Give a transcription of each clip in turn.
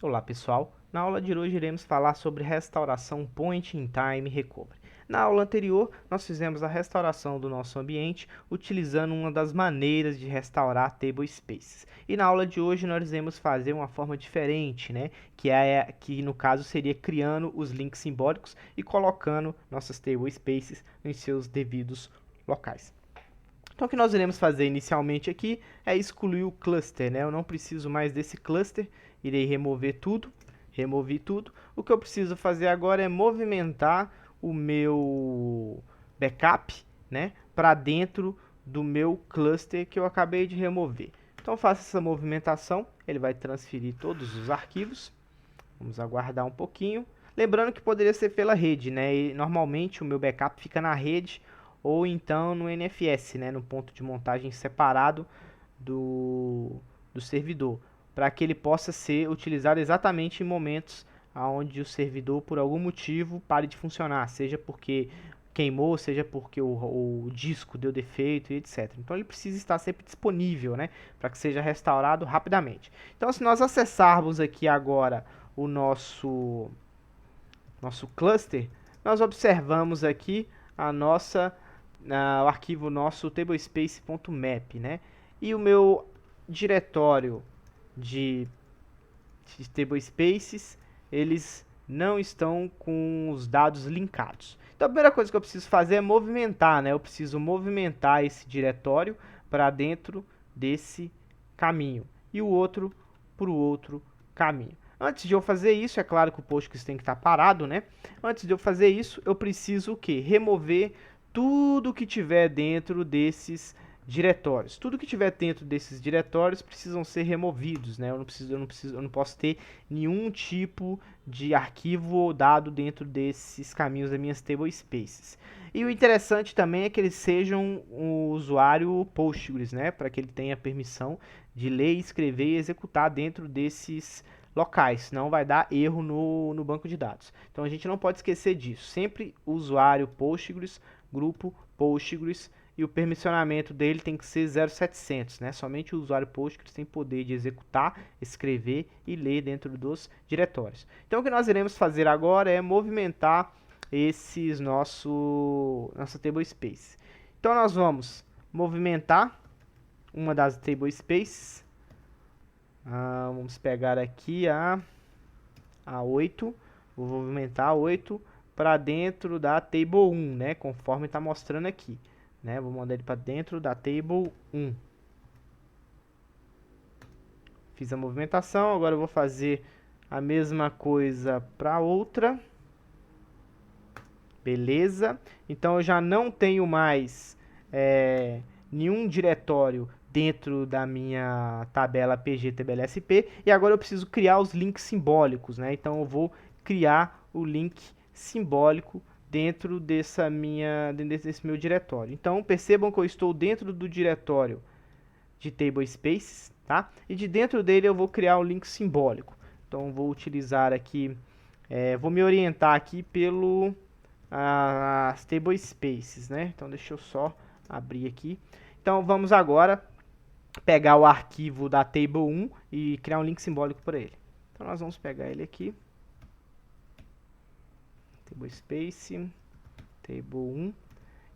Olá pessoal, na aula de hoje iremos falar sobre restauração Point in Time Recovery. Na aula anterior, nós fizemos a restauração do nosso ambiente utilizando uma das maneiras de restaurar Table Spaces. E na aula de hoje nós iremos fazer uma forma diferente, que no caso seria criando os links simbólicos e colocando nossas Table Spaces em seus devidos locais. Então o que nós iremos fazer inicialmente aqui é excluir o cluster, né? Eu não preciso mais desse cluster, irei remover tudo, removi tudo. O que eu preciso fazer agora é movimentar o meu backup, né, para dentro do meu cluster que eu acabei de remover. Então faça essa movimentação, ele vai transferir todos os arquivos. Vamos aguardar um pouquinho. Lembrando que poderia ser pela rede, né? E normalmente o meu backup fica na rede ou então no NFS, né, no ponto de montagem separado do servidor, para que ele possa ser utilizado exatamente em momentos onde o servidor, por algum motivo, pare de funcionar, seja porque queimou, seja porque o disco deu defeito e etc. Então ele precisa estar sempre disponível, né, para que seja restaurado rapidamente. Então se nós acessarmos aqui agora o nosso cluster, nós observamos aqui o arquivo nosso tablespace.map, né? E o meu diretório de tablespaces, eles não estão com os dados linkados. Então a primeira coisa que eu preciso fazer é movimentar, né? Eu preciso movimentar esse diretório para dentro desse caminho e o outro para o outro caminho. Antes de eu fazer isso, é claro que o Postgres tem que estar parado, né? Antes de eu fazer isso, eu preciso o quê? Remover tudo que tiver dentro desses diretórios. Tudo que tiver dentro desses diretórios precisam ser removidos, né? Eu não posso ter nenhum tipo de arquivo ou dado dentro desses caminhos das minhas tablespaces. E o interessante também é que eles sejam um usuário Postgres, né? Para que ele tenha permissão de ler, escrever e executar dentro desses locais, senão vai dar erro no banco de dados. Então a gente não pode esquecer disso. Sempre usuário Postgres, grupo Postgres, e o permissionamento dele tem que ser 0700, né? Somente o usuário Postgres tem poder de executar, escrever e ler dentro dos diretórios. Então o que nós iremos fazer agora é movimentar esses nossa table space. Então nós vamos movimentar uma das table spaces. Vamos pegar aqui a 8, vou movimentar a 8 para dentro da table 1, né, conforme está mostrando aqui, né, vou mandar ele para dentro da table 1. Fiz a movimentação, agora eu vou fazer a mesma coisa para outra. Beleza? Então eu já não tenho mais nenhum diretório dentro da minha tabela PGTBLSP e agora eu preciso criar os links simbólicos, né? Então eu vou criar o link simbólico dentro desse meu diretório. Então percebam que eu estou dentro do diretório de tablespaces, tá? E de dentro dele eu vou criar um link simbólico. Então vou utilizar aqui, vou me orientar aqui pelo as tablespaces, né? Então deixa eu só abrir aqui. Então vamos agora pegar o arquivo da table 1 e criar um link simbólico para ele. Então nós vamos pegar ele aqui, tablespace, table 1,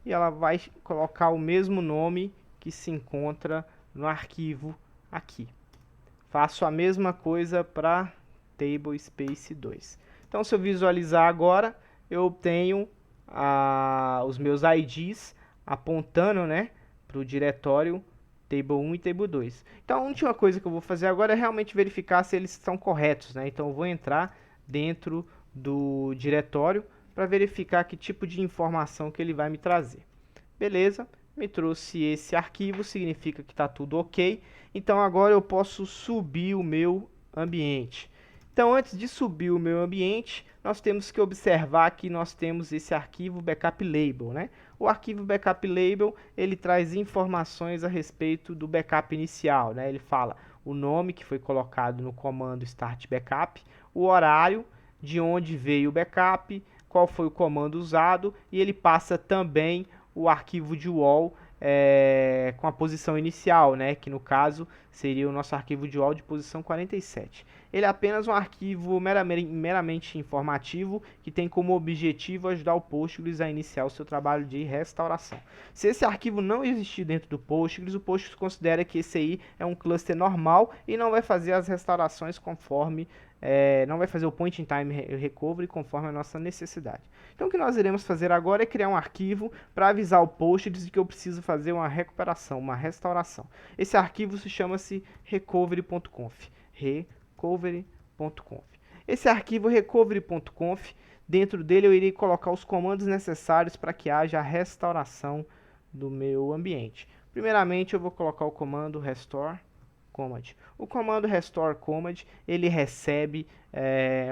e ela vai colocar o mesmo nome que se encontra no arquivo aqui. Faço a mesma coisa para tablespace 2. Então se eu visualizar agora, eu tenho os meus IDs apontando, né, para o diretório table 1 e table 2. Então a última coisa que eu vou fazer agora é realmente verificar se eles estão corretos, né? Então eu vou entrar dentro do diretório para verificar que tipo de informação que ele vai me trazer. Beleza, me trouxe esse arquivo, significa que está tudo ok. Então agora eu posso subir o meu ambiente. Então antes de subir o meu ambiente, nós temos que observar que nós temos esse arquivo backup label, né? O arquivo backup label, ele traz informações a respeito do backup inicial, né? Ele fala o nome que foi colocado no comando start backup, o horário, de onde veio o backup, qual foi o comando usado, e ele passa também o arquivo de wall com a posição inicial, né, que no caso seria o nosso arquivo de wall de posição 47. Ele é apenas um arquivo meramente informativo que tem como objetivo ajudar o Postgres a iniciar o seu trabalho de restauração. Se esse arquivo não existir dentro do Postgres, o Postgres considera que esse aí é um cluster normal e não vai fazer as restaurações conforme, não vai fazer o point in time recovery conforme a nossa necessidade. Então o que nós iremos fazer agora é criar um arquivo para avisar o Postgres de que eu preciso fazer uma recuperação, uma restauração. Esse arquivo se chama-se recovery.conf. recovery.conf. Esse arquivo recovery.conf, dentro dele eu irei colocar os comandos necessários para que haja a restauração do meu ambiente. Primeiramente eu vou colocar o comando restore command. O comando restore command, ele recebe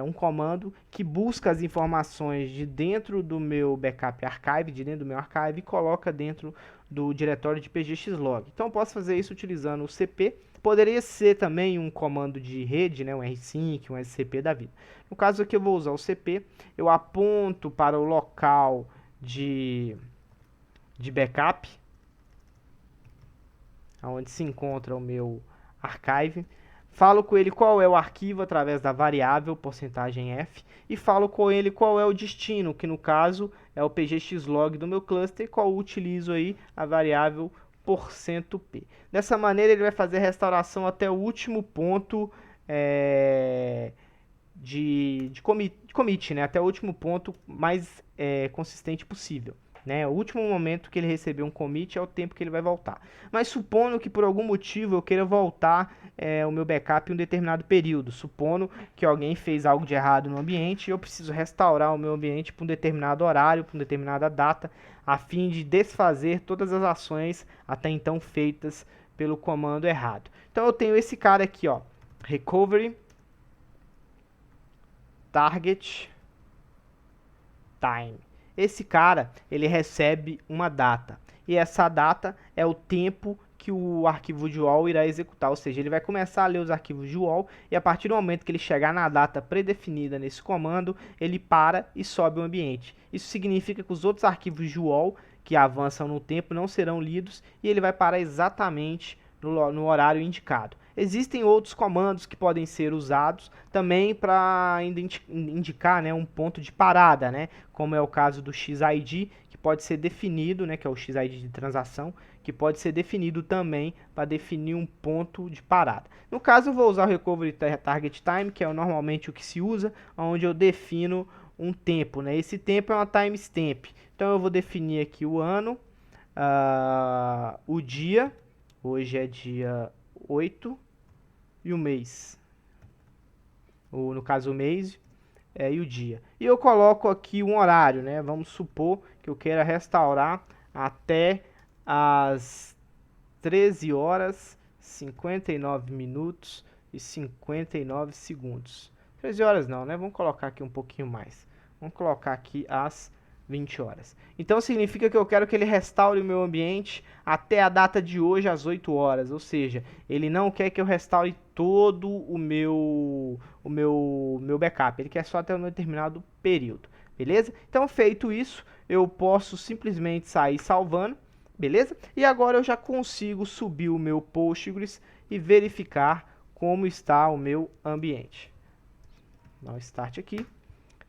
um comando que busca as informações de dentro do meu backup archive, de dentro do meu archive, e coloca dentro do diretório de pgxlog. Então eu posso fazer isso utilizando o cp. Poderia ser também um comando de rede, né, um rsync, um scp da vida. No caso aqui eu vou usar o cp, eu aponto para o local de backup, onde se encontra o meu archive, falo com ele qual é o arquivo através da variável %f e falo com ele qual é o destino, que no caso é o pgxlog do meu cluster, qual eu utilizo aí a variável %p. Dessa maneira ele vai fazer a restauração até o último ponto de commit, né? Até o último ponto mais consistente possível. Né? O último momento que ele receber um commit é o tempo que ele vai voltar. Mas supondo que por algum motivo eu queira voltar o meu backup em um determinado período. Supondo que alguém fez algo de errado no ambiente e eu preciso restaurar o meu ambiente para um determinado horário, para uma determinada data, a fim de desfazer todas as ações até então feitas pelo comando errado. Então eu tenho esse cara aqui, ó, recovery target time. Esse cara, ele recebe uma data, e essa data é o tempo que o arquivo de UOL irá executar, ou seja, ele vai começar a ler os arquivos de UOL, e a partir do momento que ele chegar na data predefinida nesse comando, ele para e sobe o ambiente. Isso significa que os outros arquivos de UOL que avançam no tempo não serão lidos, e ele vai parar exatamente no horário indicado. Existem outros comandos que podem ser usados também para indicar, né, um ponto de parada, né, como é o caso do XID, que pode ser definido, né, que é o XID de transação, que pode ser definido também para definir um ponto de parada. No caso, eu vou usar o Recovery Target Time, que é normalmente o que se usa, onde eu defino um tempo, né? Esse tempo é uma timestamp. Então eu vou definir aqui o ano, o dia, hoje é dia 8, e o mês, no caso o mês e o dia. E eu coloco aqui um horário, né? Vamos supor que eu queira restaurar até as 13 horas, 59 minutos e 59 segundos. 13 horas não, né? Vamos colocar aqui um pouquinho mais. Vamos colocar aqui as 20 horas. Então significa que eu quero que ele restaure o meu ambiente até a data de hoje às 8 horas, ou seja, ele não quer que eu restaure todo o meu backup, ele quer só até um determinado período, beleza? Então feito isso, eu posso simplesmente sair salvando, beleza? E agora eu já consigo subir o meu Postgres e verificar como está o meu ambiente. Dá um start aqui.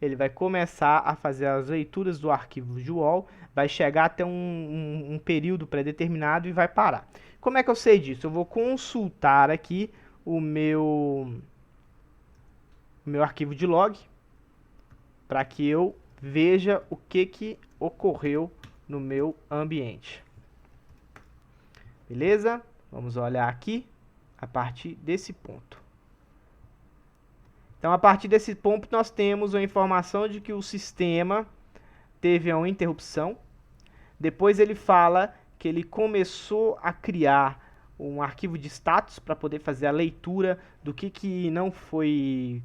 Ele vai começar a fazer as leituras do arquivo de UOL, vai chegar até um período pré-determinado e vai parar. Como é que eu sei disso? Eu vou consultar aqui o meu arquivo de log, para que eu veja o que ocorreu no meu ambiente. Beleza? Vamos olhar aqui a partir desse ponto. Então, a partir desse ponto, nós temos a informação de que o sistema teve uma interrupção. Depois ele fala que ele começou a criar um arquivo de status para poder fazer a leitura do que não foi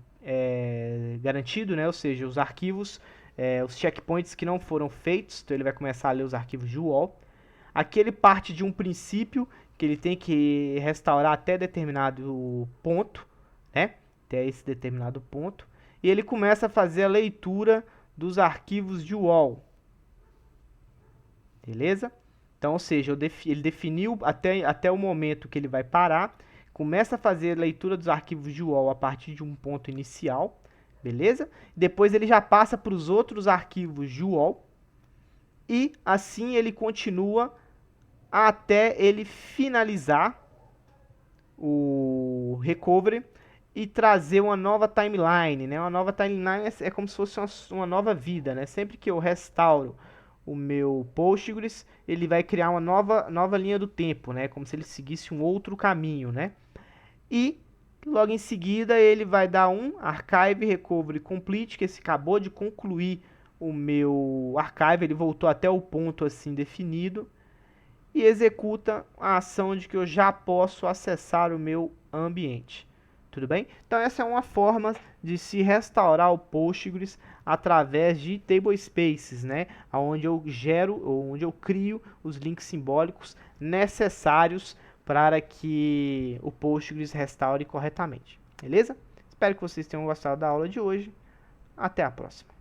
garantido, né? Ou seja, os arquivos, os checkpoints que não foram feitos. Então, ele vai começar a ler os arquivos de UOL. Aqui ele parte de um princípio que ele tem que restaurar até determinado ponto, né? Até esse determinado ponto, e ele começa a fazer a leitura dos arquivos de UOL, beleza? Então, ou seja, ele definiu até o momento que ele vai parar. começa a fazer a leitura dos arquivos de UOL a partir de um ponto inicial, beleza? Depois ele já passa para os outros arquivos de UOL e assim ele continua até ele finalizar o recovery e trazer uma nova timeline, né? Uma nova timeline é como se fosse uma nova vida, né? Sempre que eu restauro o meu Postgres, ele vai criar uma nova linha do tempo, né? Como se ele seguisse um outro caminho, né? E logo em seguida ele vai dar um archive recovery complete, que esse acabou de concluir o meu archive, ele voltou até o ponto assim definido e executa a ação de que eu já posso acessar o meu ambiente. Tudo bem? Então essa é uma forma de se restaurar o Postgres através de tablespaces, né? Onde eu gero, ou onde eu crio os links simbólicos necessários para que o Postgres restaure corretamente. Beleza? Espero que vocês tenham gostado da aula de hoje. Até a próxima.